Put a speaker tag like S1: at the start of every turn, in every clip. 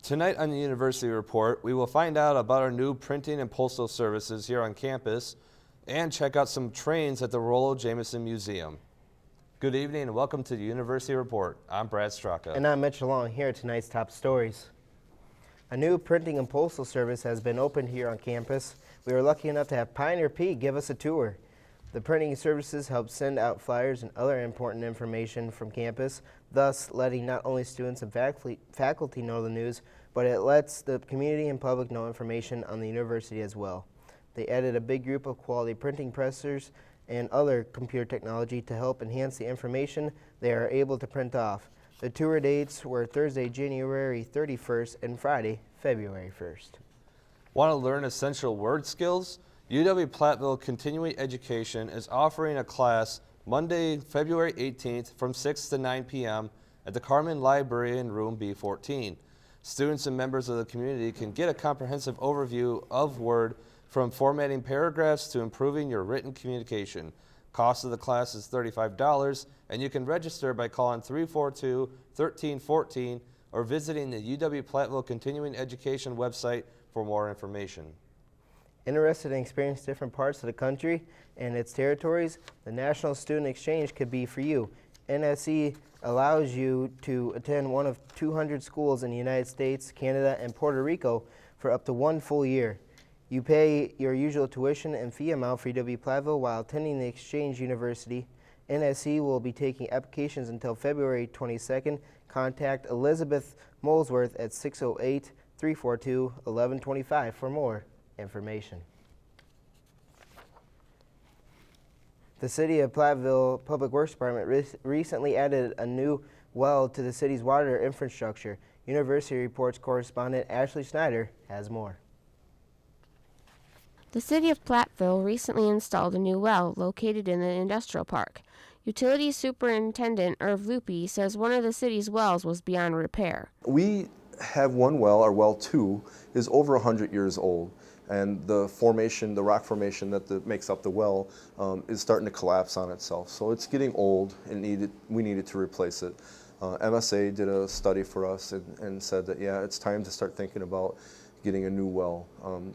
S1: Tonight on the University Report, we will find out about our new printing and postal services here on campus and check out some trains at the Rollo Jameson Museum. Good evening and welcome to the University Report. I'm Brad Straka.
S2: And I'm Mitch Long. Here are tonight's top stories. A new printing and postal service has been opened here on campus. We were lucky enough to have Pioneer Pete give us a tour. The printing services help send out flyers and other important information from campus, thus letting not only students and faculty know the news, but it lets the community and public know information on the university as well. They added a big group of quality printing pressers and other computer technology to help enhance the information they are able to print off. The tour dates were Thursday, January 31st and Friday, February 1st.
S1: Want to learn essential word skills? UW-Platteville Continuing Education is offering a class Monday, February 18th from 6 to 9 p.m. at the Carmen Library in room B14. Students and members of the community can get a comprehensive overview of Word from formatting paragraphs to improving your written communication. Cost of the class is $35, and you can register by calling 342-1314 or visiting the UW-Platteville Continuing Education website for more information.
S2: Interested in experiencing different parts of the country and its territories? The National Student Exchange could be for you. NSE allows you to attend one of 200 schools in the United States, Canada, and Puerto Rico for up to 1 full year. You pay your usual tuition and fee amount for UW-Platteville while attending the Exchange University. NSE will be taking applications until February 22nd. Contact Elizabeth Molesworth at 608-342-1125 for more information. The City of Platteville Public Works Department recently added a new well to the city's water infrastructure. University Report's correspondent Ashley Snyder has more.
S3: The City of Platteville recently installed a new well located in the industrial park. Utilities Superintendent Irv Lupi says one of the city's wells was beyond repair.
S4: We have one well, our well 2, is over 100 years old. And the formation, the rock formation that makes up the well is starting to collapse on itself. So it's getting old and we needed to replace it. MSA did a study for us and said that, yeah, it's time to start thinking about getting a new well.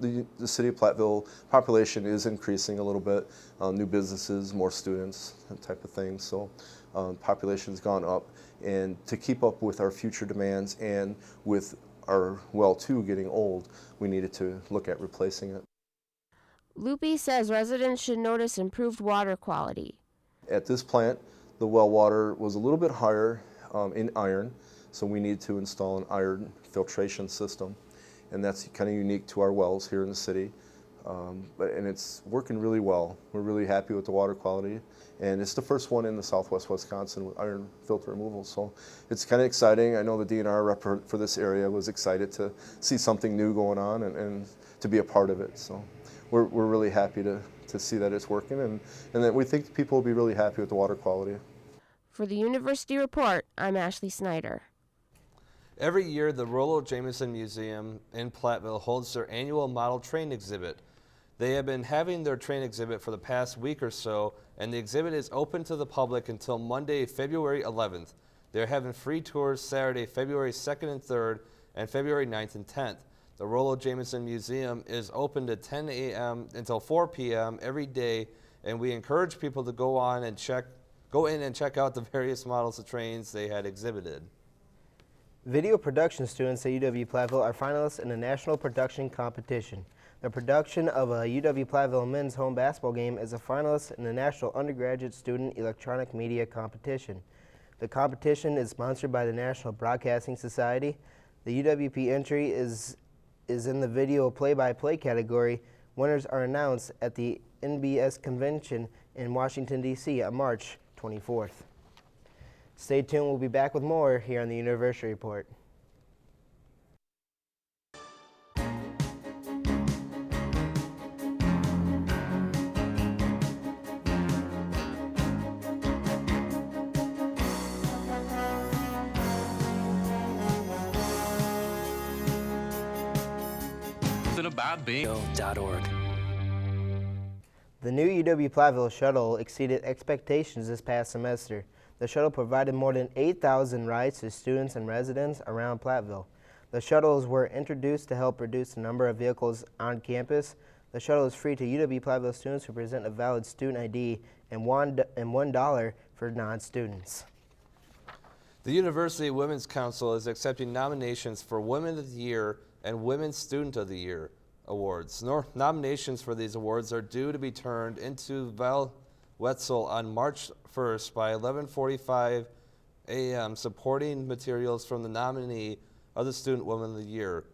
S4: The City of Platteville population is increasing a little bit, new businesses, more students, that type of thing. So population's gone up, and to keep up with our future demands and with our well 2 getting old, we needed to look at replacing it.
S3: Lupi says residents should notice improved water quality.
S4: At this plant, the well water was a little bit higher in iron, so we need to install an iron filtration system, and that's kind of unique to our wells here in the city. And it's working really well. We're really happy with the water quality, and it's the first one in the southwest Wisconsin with iron filter removal, so it's kind of exciting. I know the DNR rep for this area was excited to see something new going on and to be a part of it, so we're really happy to see that it's working, and that we think people will be really happy with the water quality.
S3: For the University Report, I'm Ashley Snyder.
S1: Every year, the Rollo Jameson Museum in Platteville holds their annual model train exhibit. They have been having their train exhibit for the past week or so, and the exhibit is open to the public until Monday, February 11th. They're having free tours Saturday, February 2nd and 3rd, and February 9th and 10th. The Rollo Jameson Museum is open to 10 a.m. until 4 p.m. every day, and we encourage people to go in and check out the various models of trains they had exhibited.
S2: Video production students at UW-Platteville are finalists in the National Production Competition. The production of a UW-Platteville men's home basketball game is a finalist in the National Undergraduate Student Electronic Media Competition. The competition is sponsored by the National Broadcasting Society. The UWP entry is in the video play-by-play category. Winners are announced at the NBS Convention in Washington, D.C. on March 24th. Stay tuned. We'll be back with more here on the University Report.
S5: About being.org.
S2: The new UW-Platteville shuttle exceeded expectations this past semester. The shuttle provided more than 8,000 rides to students and residents around Platteville. The shuttles were introduced to help reduce the number of vehicles on campus. The shuttle is free to UW-Platteville students who present a valid student ID and $1 for non-students.
S1: The University Women's Council is accepting nominations for Women of the Year and Women's Student of the Year awards. Nominations for these awards are due to be turned into Val Wetzel on March 1st by 11:45 a.m. Supporting materials from the nominee of the Student Woman of the Year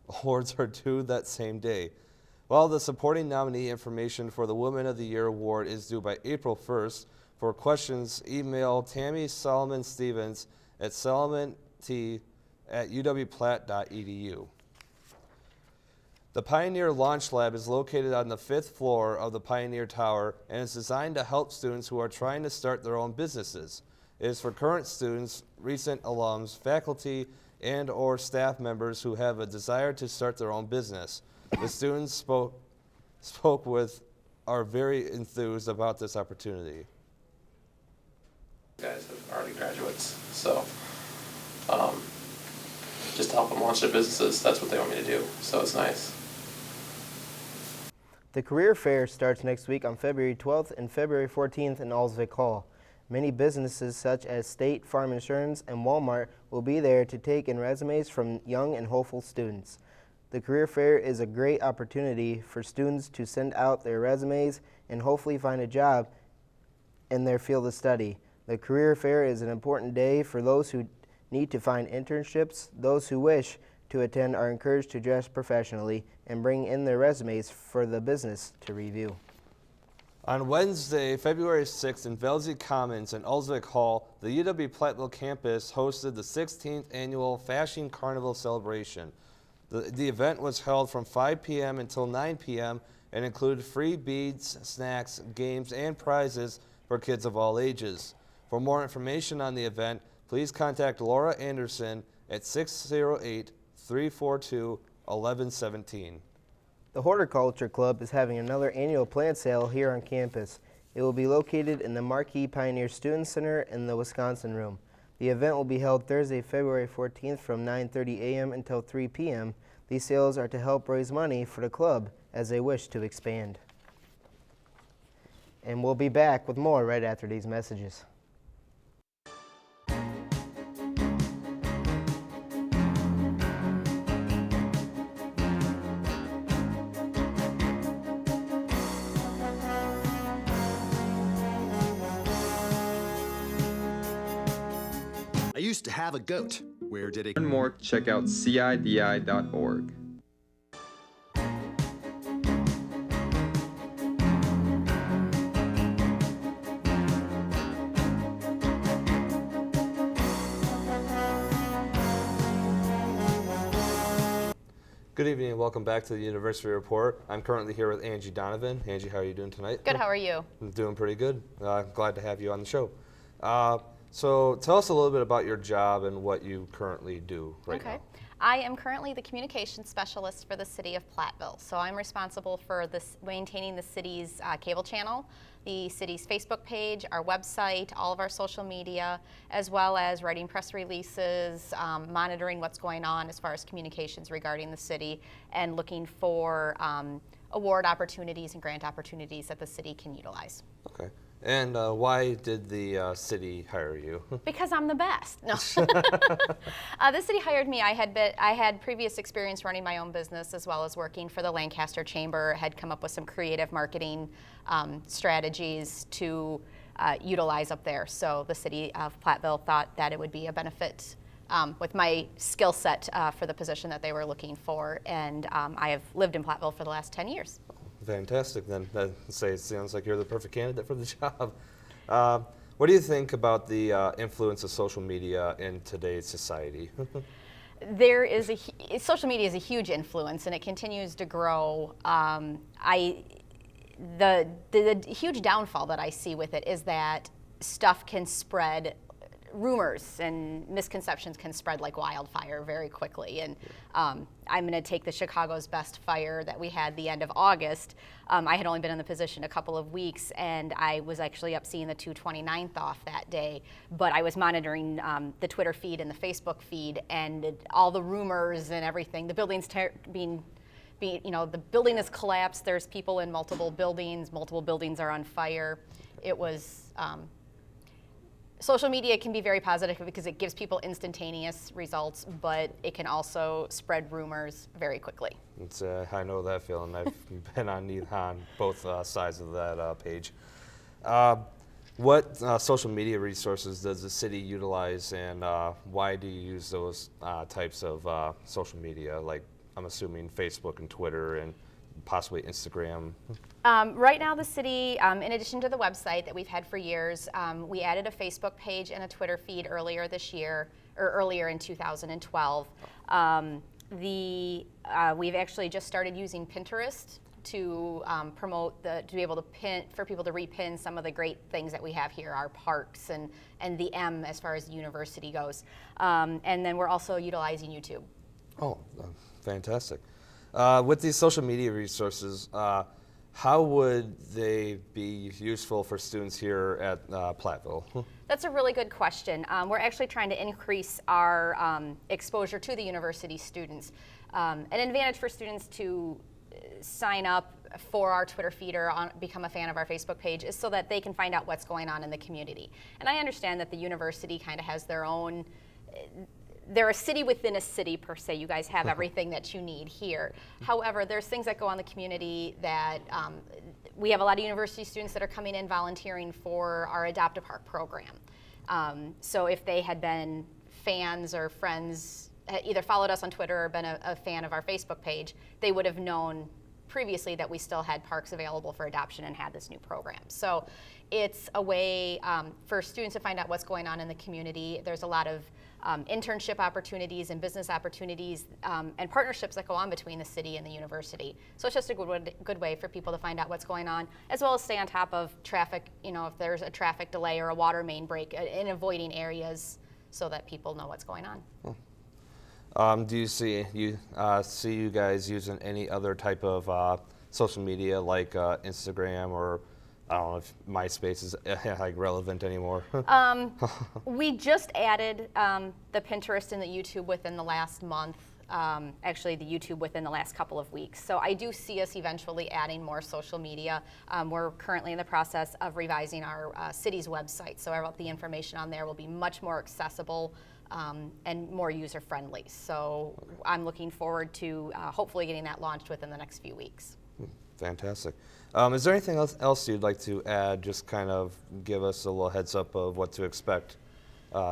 S1: awards are due that same day. While the supporting nominee information for the Woman of the Year award is due by April 1st, for questions, email Tammy Solomon Stevens at solomont@uwplatt.edu. The Pioneer Launch Lab is located on the 5th floor of the Pioneer Tower and is designed to help students who are trying to start their own businesses. It is for current students, recent alums, faculty, and or staff members who have a desire to start their own business. The students spoke with are very enthused about this opportunity.
S6: You guys are already graduates, so just to help them launch their businesses, that's what they want me to do, so it's nice.
S2: The career fair starts next week on February 12th and February 14th in Alsvik Hall. Many businesses such as State Farm Insurance and Walmart will be there to take in resumes from young and hopeful students. The career fair is a great opportunity for students to send out their resumes and hopefully find a job in their field of study. The career fair is an important day for those who need to find internships. Those who wish to attend are encouraged to dress professionally and bring in their resumes for the business to review.
S1: On Wednesday, February 6th in Velzy Commons and Alsvik Hall, the UW-Platteville campus hosted the 16th annual Fashion Carnival celebration. The event was held from 5 p.m. until 9 p.m. and included free beads, snacks, games, and prizes for kids of all ages. For more information on the event, please contact Laura Anderson at 608-342-1117.
S2: The Horticulture Club is having another annual plant sale here on campus. It will be located in the Marquee Pioneer Student Center in the Wisconsin Room. The event will be held Thursday, February 14th from 9:30 a.m. until 3 p.m. These sales are to help raise money for the club as they wish to expand. And we'll be back with more right after these messages.
S7: I used to have a goat. Where did it?
S8: Learn more, check out CIDI.org.
S1: Good evening and welcome back to the University Report. I'm currently here with Angie Donovan. Angie, how are you doing tonight?
S9: Good, how are you?
S1: I'm doing pretty good. Glad to have you on the show. So tell us a little bit about your job and what you currently do right now.
S9: I am currently the communications specialist for the city of Platteville. So I'm responsible for maintaining the city's cable channel, the city's Facebook page, our website, all of our social media, as well as writing press releases, monitoring what's going on as far as communications regarding the city, and looking for award opportunities and grant opportunities that the city can utilize.
S1: Okay. And why did the city hire you?
S9: Because I'm the best. No. The city hired me. I had previous experience running my own business as well as working for the Lancaster Chamber. Had come up with some creative marketing strategies to utilize up there. So the city of Platteville thought that it would be a benefit with my skill set for the position that they were looking for. And I have lived in Platteville for the last 10 years.
S1: Fantastic. Then it sounds like you're the perfect candidate for the job. What do you think about the influence of social media in today's society?
S9: Social media is a huge influence, and it continues to grow. The huge downfall that I see with it is that stuff can spread rumors and misconceptions can spread like wildfire very quickly. And I'm going to take the Chicago's Best fire that we had the end of August. I had only been in the position a couple of weeks, and I was actually up seeing the 229th off that day. But I was monitoring the Twitter feed and the Facebook feed, and all the rumors and everything. The building's the building has collapsed. There's people in multiple buildings. Multiple buildings are on fire. It was. Social media can be very positive because it gives people instantaneous results, but it can also spread rumors very quickly.
S1: I know that feeling. I've been on both sides of that page. What social media resources does the city utilize, and why do you use those types of social media? Like, I'm assuming Facebook and Twitter and possibly Instagram.
S9: Right now, the city, in addition to the website that we've had for years, we added a Facebook page and a Twitter feed earlier this year, or earlier in 2012. We've actually just started using Pinterest to promote to be able to for people to repin some of the great things that we have here, our parks and the M as far as the university goes. And then we're also utilizing YouTube.
S1: Oh, fantastic. With these social media resources, how would they be useful for students here at Platteville?
S9: That's a really good question. We're actually trying to increase our exposure to the university students. An advantage for students to sign up for our Twitter feed or become a fan of our Facebook page is so that they can find out what's going on in the community. And I understand that the university kind of has their own. They're a city within a city, per se. You guys have everything that you need here. However, there's things that go on in the community that we have a lot of university students that are coming in volunteering for our Adopt a Park program. So if they had been fans or friends, either followed us on Twitter or been a fan of our Facebook page, they would have known previously that we still had parks available for adoption and had this new program. So it's a way for students to find out what's going on in the community. There's a lot of internship opportunities and business opportunities and partnerships that go on between the city and the university. So it's just a good way for people to find out what's going on, as well as stay on top of traffic, if there's a traffic delay or a water main break, in avoiding areas so that people know what's going on.
S1: Do you see you guys using any other type of social media like Instagram, or I don't know if MySpace is like relevant anymore?
S9: We just added the Pinterest and the YouTube within the last month. Actually, the YouTube within the last couple of weeks. So I do see us eventually adding more social media. We're currently in the process of revising our city's website, so the information on there will be much more accessible and more user-friendly. So I'm looking forward to hopefully getting that launched within the next few weeks.
S1: Fantastic. Is there anything else you'd like to add? Just kind of give us a little heads up of what to expect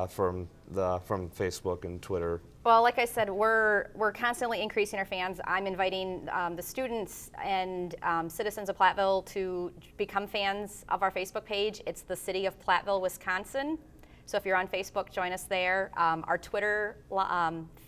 S1: from Facebook and Twitter.
S9: Well, like I said, we're constantly increasing our fans. I'm inviting the students and citizens of Platteville to become fans of our Facebook page. It's the City of Platteville, Wisconsin. So if you're on Facebook, join us there. Our Twitter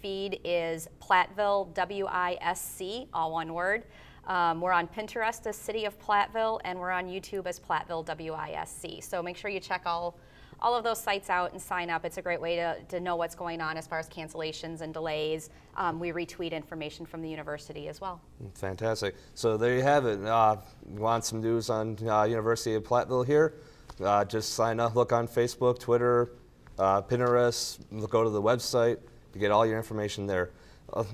S9: feed is Platteville, WISC, all one word. We're on Pinterest as City of Platteville, and we're on YouTube as Platteville, WISC. So make sure you check all of those sites out and sign up. It's a great way to know what's going on as far as cancellations and delays. We retweet information from the university as well.
S1: Fantastic. So there you have it. You want some news on University of Platteville here? Just sign up, look on Facebook, Twitter, Pinterest, go to the website to get all your information there.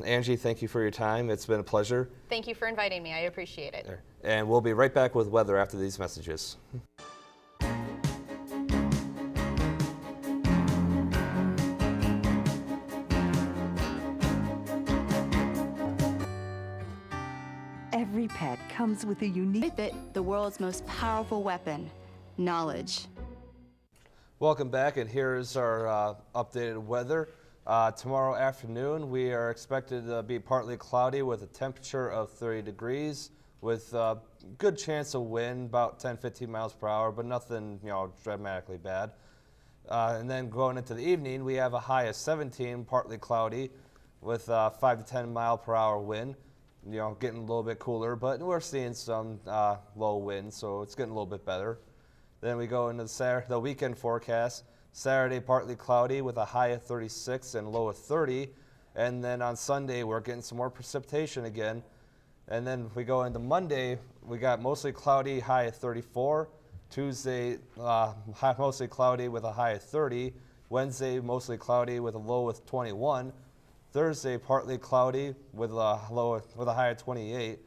S1: Angie, thank you for your time. It's been a pleasure.
S9: Thank you for inviting me. I appreciate it.
S1: And we'll be right back with weather after these messages.
S10: Every pet comes with a unique...
S11: With it, the world's most powerful weapon, knowledge.
S1: Welcome back, and here's our updated weather. Tomorrow afternoon, we are expected to be partly cloudy with a temperature of 30 degrees with a good chance of wind, about 10-15 miles per hour, but nothing dramatically bad. And then going into the evening, we have a high of 17, partly cloudy with 5 to 10 mile per hour wind. Getting a little bit cooler, but we're seeing some low wind, so it's getting a little bit better. Then we go into the weekend forecast. Saturday, partly cloudy with a high of 36 and low of 30. And then on Sunday, we're getting some more precipitation again. And then we go into Monday, we got mostly cloudy, high of 34. Tuesday, mostly cloudy with a high of 30. Wednesday, mostly cloudy with a low of 21. Thursday, partly cloudy with a high of 28.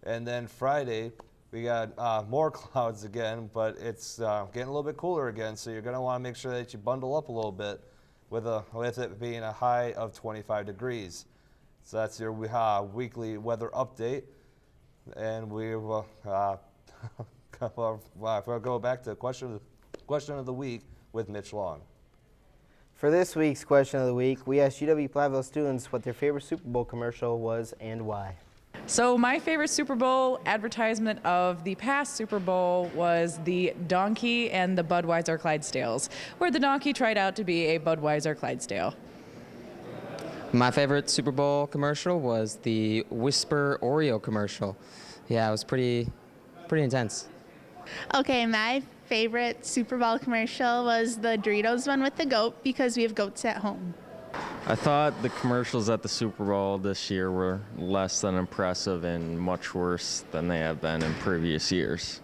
S1: And then Friday, we got more clouds again, but it's getting a little bit cooler again. So you're going to want to make sure that you bundle up a little bit with it being a high of 25 degrees. So that's your weekly weather update. And we will we'll go back to question of the week with Mitch Long.
S2: For this week's question of the week, we asked UW-Platteville students what their favorite Super Bowl commercial was and why.
S12: So my favorite Super Bowl advertisement of the past Super Bowl was the donkey and the Budweiser Clydesdales, where the donkey tried out to be a Budweiser Clydesdale.
S13: My favorite Super Bowl commercial was the Whisper Oreo commercial. Yeah, it was pretty intense.
S14: Okay, my favorite Super Bowl commercial was the Doritos one with the goat because we have goats at home.
S15: I thought the commercials at the Super Bowl this year were less than impressive and much worse than they have been in previous years.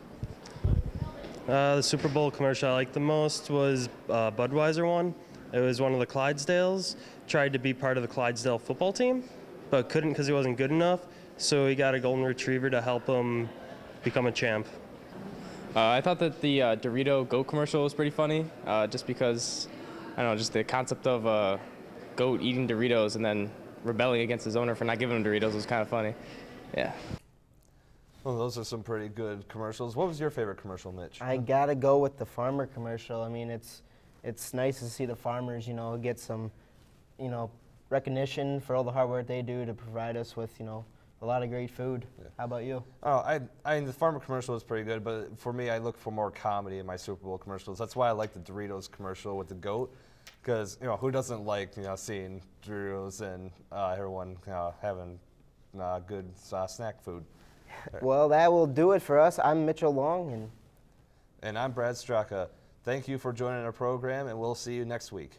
S16: The Super Bowl commercial I liked the most was Budweiser one. It was one of the Clydesdales. Tried to be part of the Clydesdale football team, but couldn't because he wasn't good enough. So he got a golden retriever to help him become a champ.
S17: I thought that the Dorito goat commercial was pretty funny, just because, I don't know, just the concept of a goat eating Doritos and then rebelling against his owner for not giving him Doritos was kind of funny. Yeah.
S1: Well, those are some pretty good commercials. What was your favorite commercial, Mitch?
S2: I gotta go with the farmer commercial. I mean, it's nice to see the farmers, get some, recognition for all the hard work they do to provide us with, a lot of great food. Yeah. How about you?
S1: Oh, the farmer commercial was pretty good, but for me, I look for more comedy in my Super Bowl commercials. That's why I like the Doritos commercial with the goat, because who doesn't like seeing Doritos and everyone having good snack food.
S2: Well, that will do it for us. I'm Mitchell Long,
S1: and I'm Brad Straka. Thank you for joining our program, and we'll see you next week.